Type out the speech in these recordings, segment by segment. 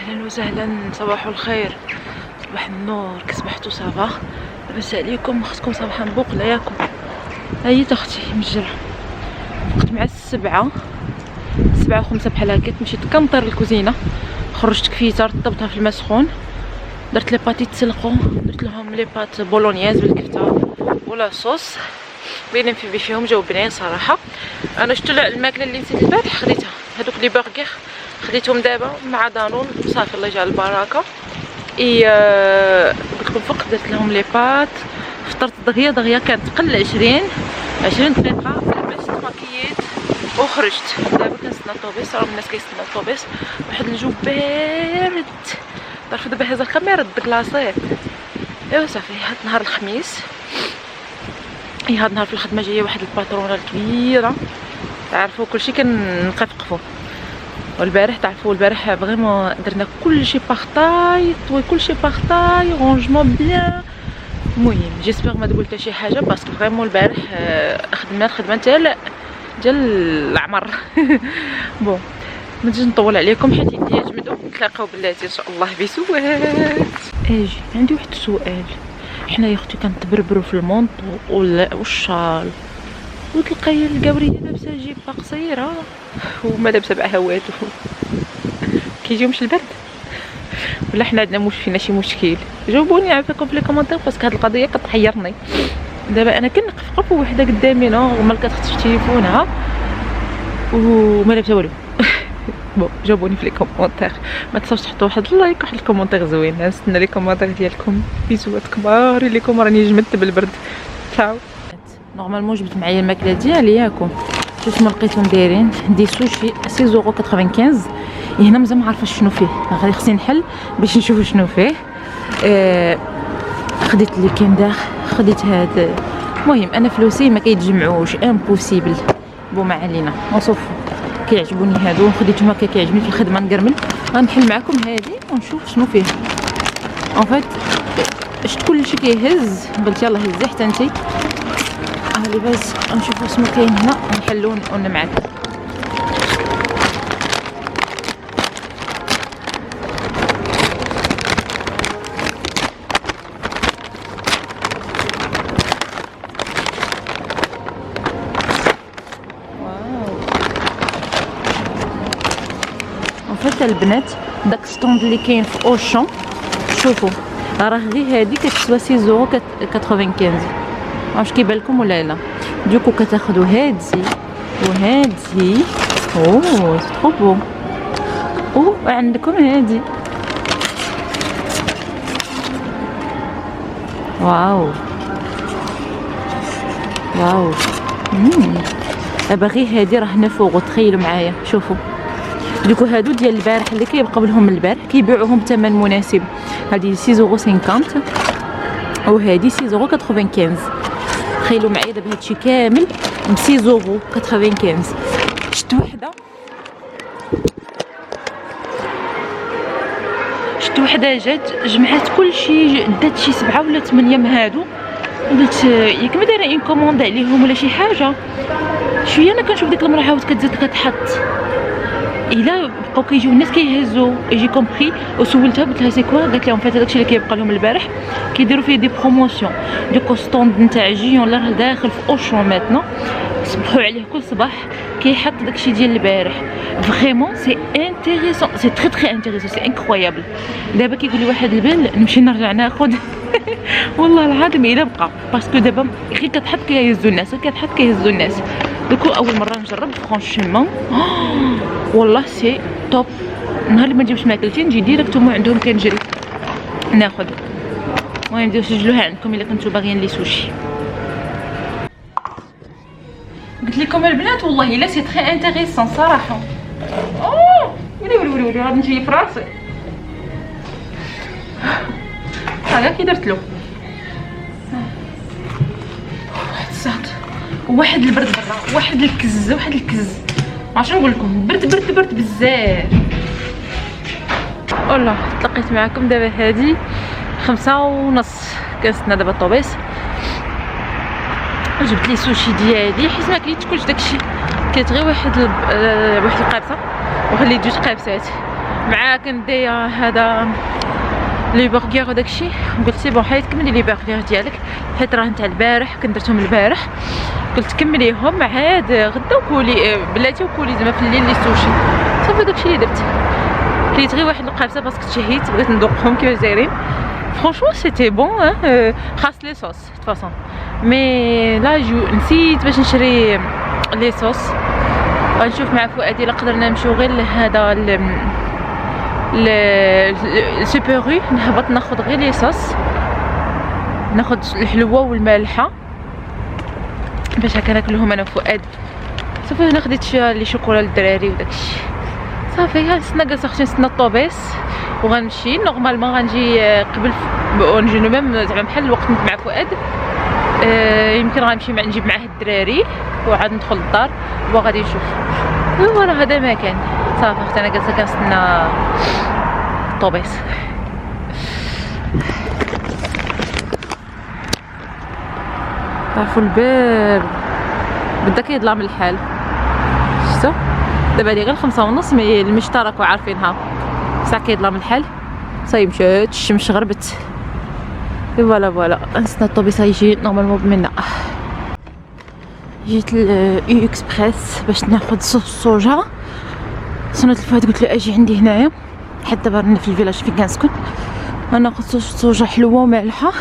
اهلا وسهلا، صباح الخير، صباح النور، كصبحتو صافا؟ لاباس عليكم؟ خصكم صباحا بوقله ياكم. هاهي اختي مجرة، فقت مع السبعة 7:05 بحال هكاك، مشيت كنطير الكوزينه، خرجت كفيته رطبتها في الماء سخون، درت لي باتي تسلقو، درت لهم لي بات بولونياز بالكفته ولا صوص، باينين فيهم جاو بنين صراحه. انا شفت الماكله اللي نسيت البارح خديتها، هذوك لي برغر خديتهم دابا مع دانون صافي الله يجعل البركه. قلت لكم فقط درت لهم لي بات، فطرت دغيا كانت تقل 20 دقيقه، لبست ماكييت وخرجت. دابا كنستنى الطوبيس، راه الناس كيستناو الطوبيس، واحد الجو بارد. تعرفوا دابا هذا الكاميرا دكلاصيت. ايوا صافي، هاد نهار الخميس، هاد النهار في الخدمه جايه واحد الباترونه الكبيره، تعرفوا كلشي كنقفقفوا. والبارح تعرفوا البارح فريمون درنا كلشي بارطاي، طوي كلشي بارطاي، رونجمون بيان. المهم جيسبر ما تقول حتى شي حاجه، باسكو فريمون البارح خدمنا الخدمه ديال العمر. بون ما نجيش نطول عليكم حيت يدي جمدوا. نتلاقاو بلاتي ان شاء الله بسوات. اجي عندي واحد السؤال، حنا يا اختي كنتبربروا في المونطو والشال، وتلقاي القوريه لابسه جيبه قصيره وما لابسه بعهواتو، كيجيهمش البرد ولا حنا عندنا فينا شي مشكل؟ جاوبوني عافاكم في لي كومونتير، باسكو هاد القضيه كتحيرني. دابا انا كنقفقف وحده قدامي نورمال كتخطف تليفونها وما لابسه والو. بون جاوبوني في لي كومونتير، ما تنساوش تحطوا واحد اللايك واحد الكومونتير زوين. نستنى لي كومونتير ديالكم، بيسوات كبار ليكم، راني جمدت بالبرد. تشاو. نورمالمون جبت معايا الماكله ديالي ياكم، شوف ما لقيتهم دايرين دي سوشي 6.95€. هنا مازال ما عارفه شنو فيه، غادي خصني نحل باش نشوف شنو فيه. خديت لي كندر، خديت هاد. المهم انا فلوسي ما كيتجمعوش، امبوسيبل. بون ما علينا، نصوف كيعجبوني هادو، خديتهم هكا كيعجبني في الخدمه نقرمل. غنحل معكم هادي ونشوف شنو فيه. اون فيت شفت كلشي كيهز، قلت يلاه هزي حتى انتي. لي باز نشوفوا شنو كاين هنا نحلو ونمعك. وفات البنات داك ستوند اللي كاين في اوشون، شوفوا راه غير هادي كتسوى 6.95€. واش كيبان لكم ولا لا؟ دوكو كتاخذوا هادي وهادي. اوه سي ترو بون. وعندكم هادي. واو واو. دابا غير هادي راه 9€. تخيلوا معايا، شوفوا دوكو هادو ديال البارح اللي كيبقاو لهم البارح كيبيعوهم بثمن مناسب. هادي 6.50€ وهادي 6.95€. تخيلوا معايا دابا هادشي كامل ب 6.95€. شفت وحده جات جمعات كلشي، دات شي 7 ولا 8 من هادو. قلت ياك ما دايره ان كوموند عليهم ولا شي حاجه. شويه انا كنشوف ديك المراه عاود كتزاد كتحط، الا بقاو كيجيو الناس كيهزوا جي كومبري. وسولتها قلت لها سي كوا، قالت لهم فات داكشي اللي كيبقى لهم البارح كيديروا فيه دي بروموسيون. دوك ستوند نتاع جيون راه داخل في اوشون ماتنا، صبحوا عليه كل صباح كيحط داكشي ديال البارح. فريمون سي انتريسون، سي تري انتريسون، سي انكرويابل. دابا كيقول لي واحد البال نمشي نرجع ناخذ. والله العظيم الا بقى، باسكو دابا غير كتحط كيهزوا الناس. دوكو اول مره نجرب فرانشيمون. والله سي توب. نهار اللي ما نجيبش ماكلتي نجي ديريكتومون عندهم كنجري ناخذ. المهم ديروا سجلوها عندكم الا كنتو باغيين لي سوشي. قلت لكم البنات والله الا سي تري انتريسون صراحه. ولي غادي نجي في راسي. هذا كي درت له واحد الصاد وواحد البرد برا، واحد الكز عرفتش نقول لكم، برد بزاف. والله تلاقيت معكم دابا هادي 5:30، كنستنى دابا الطوبيس. جبت لي سوشي ديالي حيت ما كليتش كلشي داكشي، كانت غير واحد القابصه وخليت 2 قابسات مع كنديا هذا لي برغر وداكشي. قلت سي بون حيت كملي لي برغر ديالك حيت راه نتاع البارح كنت درتهم البارح. قلت كمليهم عاد غدا وكولي بلاتي وكولي زعما في الليل لي سوشي. صافي داكشي اللي درت. كليت غير واحد القابسه باسكو تشهيت بغيت ندوقهم كيفاش دايرين. فرانشمون سيتي بون خاص لي صوص فاصون. مي لا نسيت باش نشري لي صوص. غنشوف مع فؤاد الا قدرنا نمشيو غير لهذا السوبرو نهبط ناخذ غير لي صوص، ناخذ الحلوه والمالحه باش هكا ناكلهم انا وفؤاد. صافي انا خديت فيها لي شوكولا للدراري وداكشي. صافي نستنى جالسه اختي نستنى الطوبيس وغنمشي نورمالمون غنجي قبل نجي ميم زعما بحال الوقت مع فؤاد. يمكن غنمشي نجيب معاه الدراري وعاد ندخل للدار وغادي نشوف. فوالا هذا ما كان. صافي اختي انا جالسه كنستنى الطوبيس. عرفوا البرد بدا كيظلم الحال. شفتوا دابا هادي غير 5:30 مي المشترك وعارفينها ساعه كيظلم الحال. صاي مشات الشمس غربت. فوالا نستنى الطوبيس يجي نورمالمون بمنا. جيت الاي اكسبريس باش ناخذ صوص الصوجا. صنت الفؤاد قلت له اجي عندي هنايا حتى دابا رانا في الفيلاج فين كنسكن. انا ناخذ صوص الصوجا حلوه ومالحه.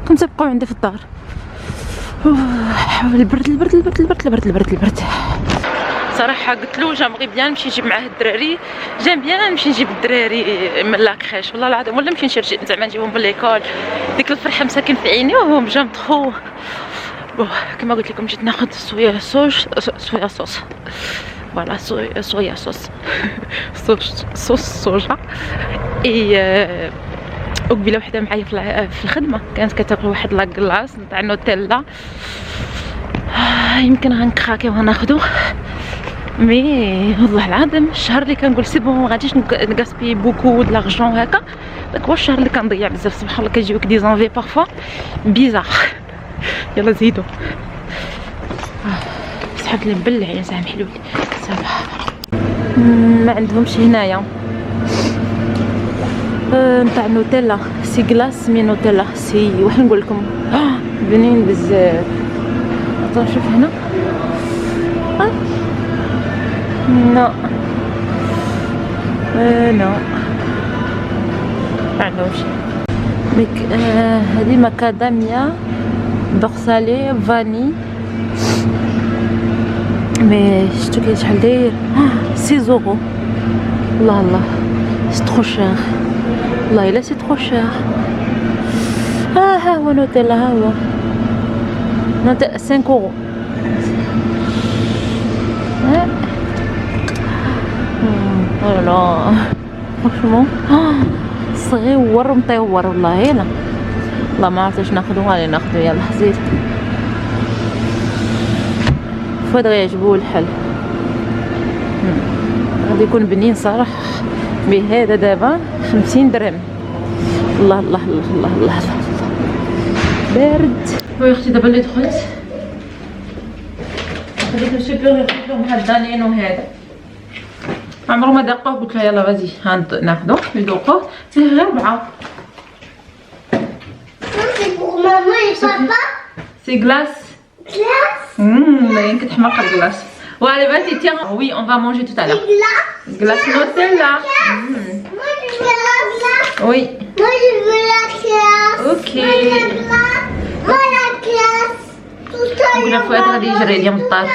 كنت تبقاو عندي في الدار. البرد صراحه قلت له جامغي بيان نمشي نجيب معاه الدراري. جام بيان نمشي نجيب الدراري من لاكريش والله العظيم، ولا نمشي نشري زعما نجيبهم من ليكول. ديك الفرحه مساكن في عيني وهم جام تخو. كما قلت لكم جيت ناخذ صويا صوص. فوالا صويا صوص صوجا. وقبيله وحده معايا في الخدمه كانت كتاكل واحد لاكلاص نتاع نوتيلا. يمكن غنكراكي وغناخدو. مي والله العظيم الشهر اللي كنقول سي بون ما غاديش نغاسبي بوكو د لارجون هكا، داك هو الشهر اللي كنضيع بزاف. سبحان الله كيجيوك دي زانفي بارفوا بيزار. يلا زيدو سحبت لي مبلعين زعما حلول صافي. ما عندهمش هنايا نتاع نوتيلا سي كلاص مي نوتيلا سي واش نقول لكم بنين بزاف. نشوف هنا لا لا معندهمش. هذه ماكاداميا بورسالي فاني. مي شفتو كاين شحال داير 6 يورو. الله سي ترو شير والله الا سي ترو شير. ها هو نوتيلا ها هو نوتيلا 5 يورو. لا فرانشمون صغير مطيور والله. يلا والله ما عرفتش ناخذو. غادي ناخذو يلا زيد. فهاد غيعجبو الحل. غادي يكون بنين صراحه. بهذا دابا 50 درهم. الله بارد. وي اختي دابا اللي دخلت خديت السوبر لهم هاد دانين وهذا عمرو ما داقوه. قلت له يلا غادي ناخذو يذوقوه. فيه غير 4. C'est pour maman et papa. سي غلاس. باين كتحماق الغلاس. Allez vas-y tiens. Oui on va manger tout à l'heure. Glace Nutella. Moi je veux la glace. Oui. Moi je veux la glace. Ok. Moi la glace. Tout à قلنا فؤاد غادي يجري لي من الدار.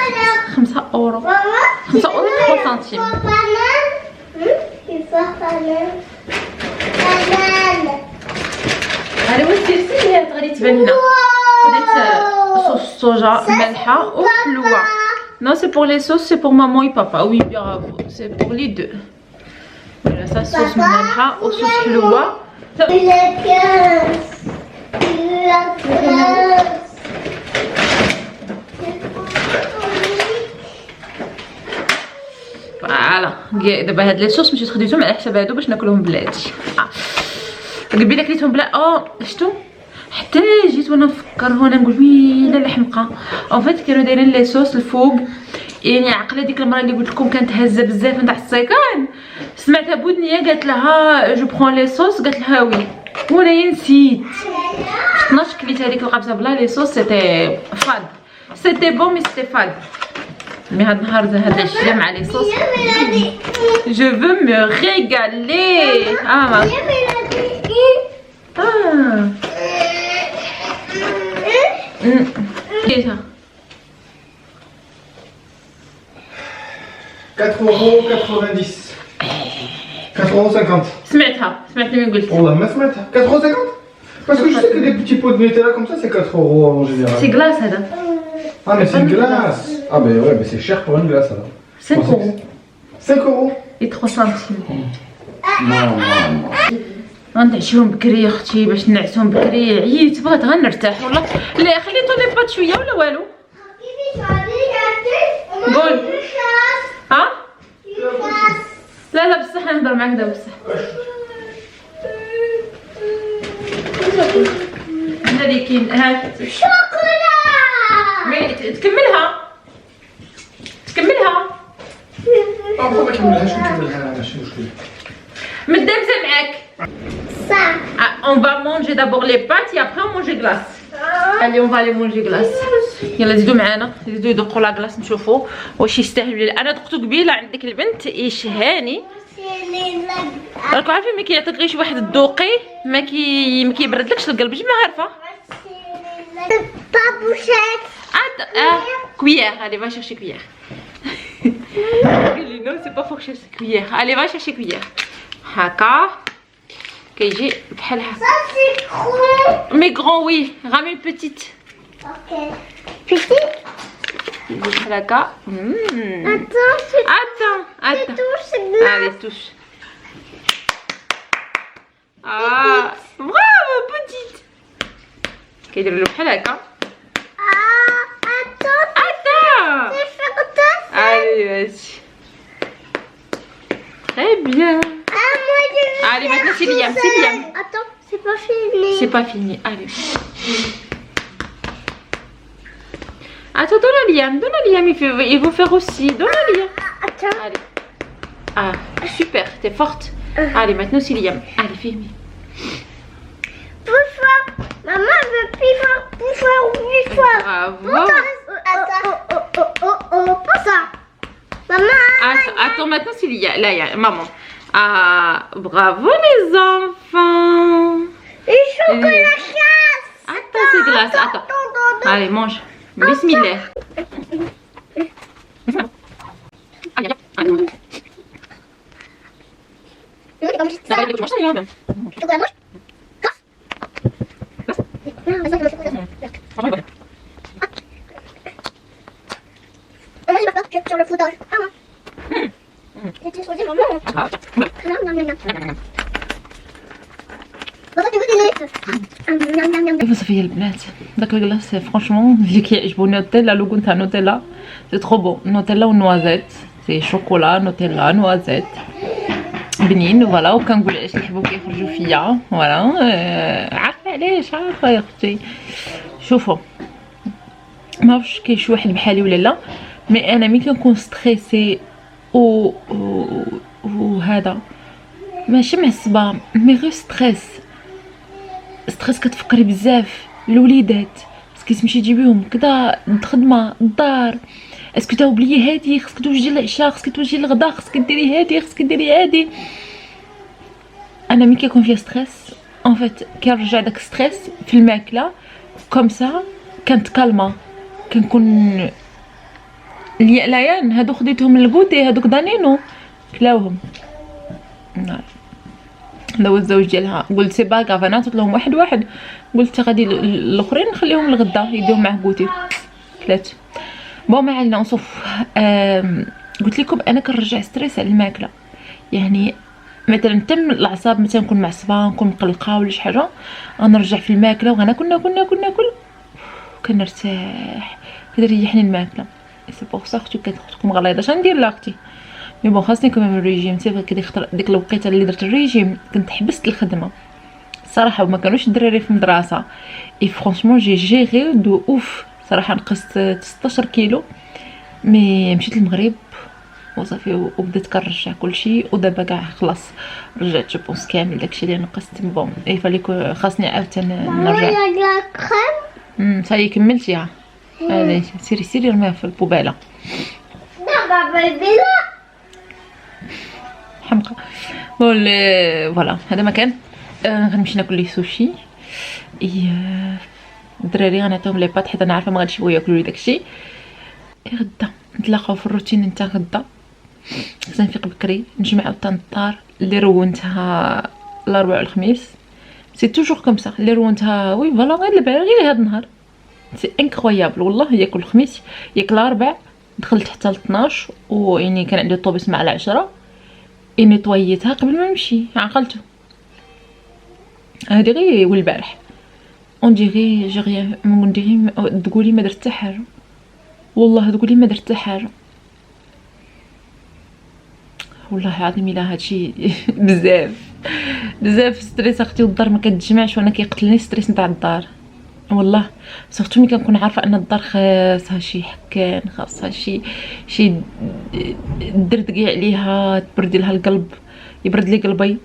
5 يورو. 5 يورو 3 سنتيم. هذا هو التيسير غادي تبان هنا. خديت صوص الصوجا مالحه وحلوه. Non, c'est pour les sauces, c'est pour maman et papa. Oui, bravo. C'est pour les deux. Voilà, ça sauce malha ou sauce hloua. La glace. La glace. فوالا دابا هاد لي صوص مشيت خديتهم على حساب هادو باش ناكلهم بلاتي. قبيله كليتهم بلا شفتوا حتى جيت وانا نفكر هنا نقول ويلا الحمقى. اون فيت كانوا دايرين لي صوص الفوق، يعني عقله ديك المره اللي قلت لكم كانت هازه بزاف نتاع السيكان، سمعتها بودنيه قالت لها جو برون لي صوص، قالت لها وي، وانا نسيت. 12 كليت هذيك القبصه بلا لي صوص، سيتي فاد، سيتي بون مي سيتي فاد. مي هاد النهار هاد العشيه مع لي صوص جو فو مو ريغالي. كيفها 4,90€. 4,50€. سمعتني من قلت والله ما سمعتها. 4,50€. Parce que je sais que des petits pots de Nutella comme ça c'est 4€ en général. سي غلاس هذا. Ah mais c'est une glace. Ah mais ouais mais c'est cher pour une glace alors. 5 euros 5€ et 3 centimes. Non. غنتعشيهم بكري يا اختي باش نعسهم بكري، عييت بغيت غير نرتاح والله. لا خليتو لي بات شويه ولا والو. قول. ها لا لا بصح نهضر معاك دابا بصح. هذا اللي كاين. ها شوكولا. تكملها. ما كملهاش نكملها ماشي مشكل. مدامزه معاك. Ça. On va manger d'abord les pâtes et après on mange glace. Allez on va aller manger glace. يلا زيدوا معانا، زيدوا يذوقوا لا glace نشوفوا واش يستاهلوا ولا لا. انا ذقته قبيله عند ديك البنت ايش هاني. راكم عارفين ملي كيعطيك غير شي واحد الذوقي ما كيبردلكش القلب، جميع عارفه. Babouchette. Cuillère, allez va chercher cuillère. Non c'est pas fourchette c'est cuillère. Allez va chercher cuillère. هكا كيجي بحال هكا. Ça c'est gros. Mais grand oui, ramène une petite. Ok. Petit. كيجي بحال هكا. Attends. Touche. Allez touche. Ah bravo petite. كيدير له بحال هكا. Attends. C'est fantastique. Allez vas-y. Très bien. Moi je veux. Allez maintenant c'est Liam. Attends, c'est pas fini. C'est pas fini, allez. Attends, donne à Liam, il veut faire aussi. Donne à Liam. Attends. Allez. Ah, super, t'es forte. Allez, maintenant c'est Liam. Allez, fais-moi. Plus fort. Maman veut plus fort. Bravo. Oh, pas ça. Maman. Attends, maintenant c'est Liam. Là, il y a maman. Ah, bravo les enfants. Et chocolat chasse. Attends, c'est glace. Attends. Allez, mange. Bismillah. Sur le foutage. كيف صافي البنات داك الكلاص فرانشمون اللي كيعجبوني نوتيلا لوغو تاع نوتيلا سي ترو بون. نوتيلا ونوازيت سي شوكولا نوتيلا نوازيت بنين فوالا. وكنقول علاش الحبوب كيخرجوا فيا فوالا. عارفه علاش عارفه يا اختي. شوفوا ما عرفتش كاين شي واحد بحالي ولا لا، مي انا ملي كنكون ستريسي وهذا ماشي معصبه مي غير ستريس كتفكري بزاف الوليدات باسكو تمشي تجيبيهم كدا الخدمه الدار، اسكو تا اوبليي هادي خصك توجدي العشاء خصك توجدي الغدا خصك ديري هادي خصك ديري هادي. انا ملي كيكون فيا ستريس اون فيت كيرجع داك ستريس في الماكله كوم سا كنتكالما كنكون اليان هادو خديتهم للكوتي هادوك دانينو كلاوهم. لو الزوج ديالها قلت سي با كاف انا عطيت لهم واحد قلت غادي الاخرين نخليهم لغدا يديهم معاه كوتي كلات بون. ما علينا نصوف. قلت لكم انا كنرجع ستريس على الماكله، يعني مثلا تم الاعصاب مثلا نكون معصبه نكون مقلقه ولا شي حاجه غنرجع في الماكله وغناكل ناكل كنرتاح كتريحني الماكله. سي بوغ سا اختي كتكون غليظه اش ندير لا اختي. مي بون خاصني كمان الريجيم سي ديك الوقيته اللي درت الريجيم كنت حبست الخدمه صراحه وما كانوش الدراري في المدرسه. اي فرانشمون جي جيري دو اوف صراحه. نقصت 16 كيلو مي مشيت للمغرب وصافي وبديت كنرجع كلشي. ودابا كاع خلاص رجعت جو بونس كامل داكشي اللي نقصت. بون اي فالي خاصني عاوتاني نرجع. لا كريم. صاي كملتيها. هذه سيري رميها في البوباله. دابا بالبلا. حمقى. فوالا هذا مكان. غنمشي ناكل لي سوشي. الدراري غنعطيهم لي بات حيت انا عارفه ما غاديش يبغيو ياكلوا لي داكشي. غدا نتلاقاو في الروتين نتا غدا. خصني نفيق بكري نجمع عاوتاني الدار اللي رونتها الاربعاء والخميس. سي توجور كوم سا اللي رونتها وي فوالا غير هاد النهار. سي انكرويابل والله. ياكل الخميس ياكل الاربع دخلت حتى ل 12 ويعني كان عندي الطوبيس مع العشرة. نيطويتها قبل ما نمشي عقلته. هادي غير والبارح اون ديغي جي ريان مون ديغي تقولي ما درت حتى حاجه. والله تقولي ما درت حتى حاجه والله العظيم. الا هادشي بزاف ستريس اختي. والدار ما كتجمعش وانا كيقتلني ستريس نتاع الدار والله. سورتو ملي كنكون عارفه ان الدار خاصها شي حكان خاصها شي دردقي عليها تبردي لها القلب يبرد لي قلبي.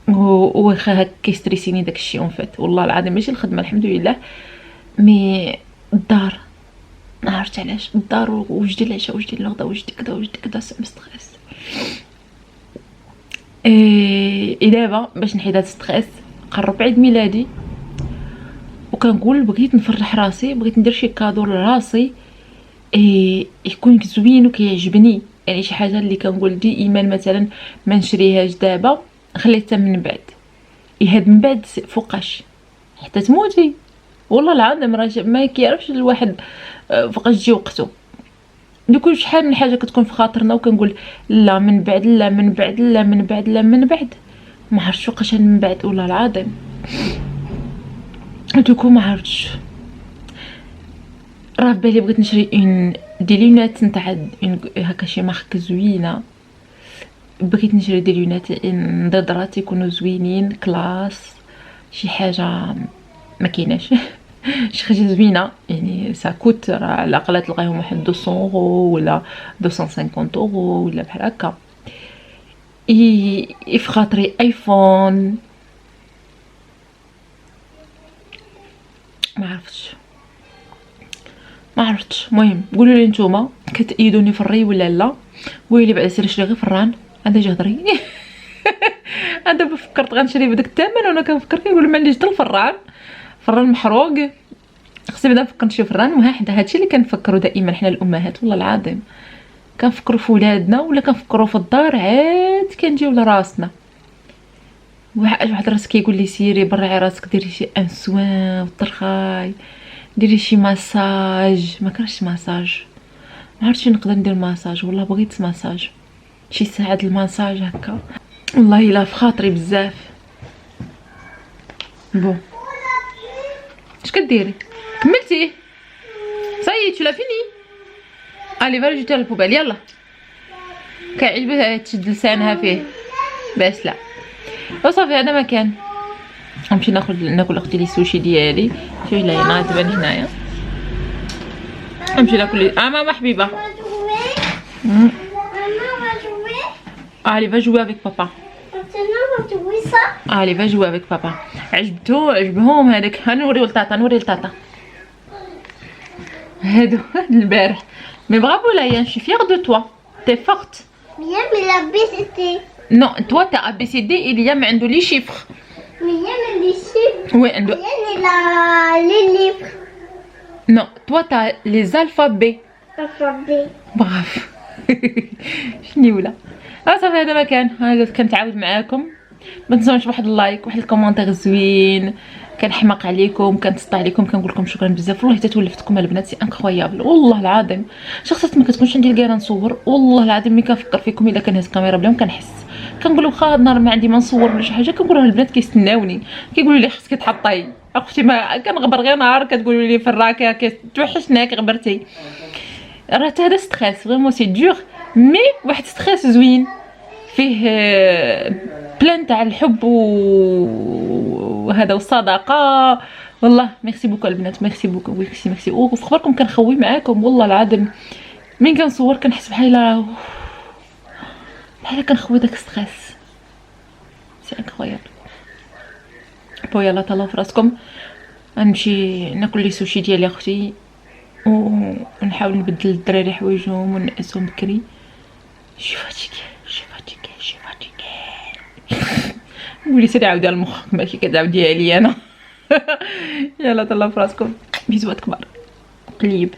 واخا هكا كيستريسيني داكشي اون فات والله العظيم. ماشي الخدمه الحمد لله مي الدار ما عرفت علاش. الدار وجدي العشاء وجدي الغدا وجدي كذا مستريس. دابا باش نحيد هاد ستريس قرب عيد ميلادي وكنقول بغيت نفرح راسي. بغيت ندير شي كادو لراسي يكون زوين وكيعجبني. يعني شي حاجه اللي كنقول ديما مثلا ما نشريهاش دابا خليتها من بعد. هاد من بعد فوقاش حتى تموتي والله العظيم. راه ما كيعرفش الواحد فوقاش تجي وقته. دوك شحال من حاجه كتكون في خاطرنا وكنقول لا من بعد لا من بعد لا من بعد لا من بعد. ما عرفتش وقاش من بعد والله العظيم. دوكو ما عرفتش. راه في بالي بغيت نشري دي لونات نتاع هكا شي مارك زوينه. بغيت نشري دي لونات نضرات يكونوا زوينين كلاس. شي حاجه ما كايناش شي حاجه زوينه يعني ساكوت راه على الاقل تلقاهم واحد 200 اورو ولا 250 اورو ولا بحال هكا. في خاطري ايفون ما عرفتش. المهم قولوا لي نتوما كتأيدوني في الري ولا لا. ويلي بعدا سير شري غير فران هذا جهضري انا دابا فكرت غنشري بداك الثمن وانا كنفكر كنقول ما عنديش حتى الفران محروق. خصني بعدا نفكر نشري فران. وهذا هادشي اللي كنفكروا دائما حنا الامهات والله العظيم. كنفكروا في ولادنا ولا كنفكروا في الدار عاد كنجيو لراسنا. واحد راس كيقول لي سيري برعي راسك ديري شي ان سوان وطرخاي ديري شي مساج. ما كرهتش مساج ما عرفتش نقدر ندير مساج والله. بغيت مساج شي ساعه المساج هكا والله الا في خاطري بزاف. بون اش كديري كملتي صاي تو لا فيني. الي فالو جيتي البوبال يلا. كيعجبها تشد لسانها فيه باش لا. وصافي هذا مكان نمشي ناكل اختي لي سوشي ديالي. شوفي لا انا تبان هنايا نمشي ناكل ماما حبيبه. Allez, va jouer avec papa. Allez, va jouer avec papa. عجبهم هذاك. نوريو لتاتا هادو البارح. مي برافو لايا je suis fière de toi. T'es forte. Bien, mais la B c'était. Non, toi t'as ABCD et Liam عنده les chiffres. Mais il y a les chiffres. Oui, عنده. Il y a les livres. Non, toi t'as les alphabets. Alphabet. برافو. شنيوله. صافي هذا مكان. هذا كنتعاود معاكم. ما تنساوش واحد اللايك واحد الكومونتير زوين. كنحماق عليكم كنتسطى عليكم كنقول لكم شكرا بزاف والله حتى تولفتكم البنات. سي انكرويابل والله العظيم. شخصيات ما كتكونش عندي الكيره نصور والله العظيم. ملي كنفكر فيكم الا كنهز الكاميرا بلاهم كنحس كنقول واخا النهار ما عندي ما نصور ولا شي حاجه كنقول البنات كيستناوني كيقولوا لي خصك تحطي اختي. ما كنغبر غير نهار كتقولوا لي فراكه كتوحشنا كغبرتي. راه هذا ستريس فريمون سي دور مي واحد ستريس زوين. فيه بلان تاع الحب وهذا والصداقه. والله ميرسي بوكو البنات، ميرسي بوكو، ميرسي. وفي خبركم كنخوي معاكم والله العظيم، من كنصور كنحس بحال كنخوي داك ستريس، سي انكرويابل. بو يلا تهلاو في راسكم، غنمشي ناكل لي سوشي ديالي اختي ونحاول نبدل الدراري حوايجهم ونعسهم بكري. شي فاتيكي قولي سيري عاودي على المخ، ماشي كتعاودي عليا انا. يلا تهلاو في راسكم، بيزوات كبار قليب.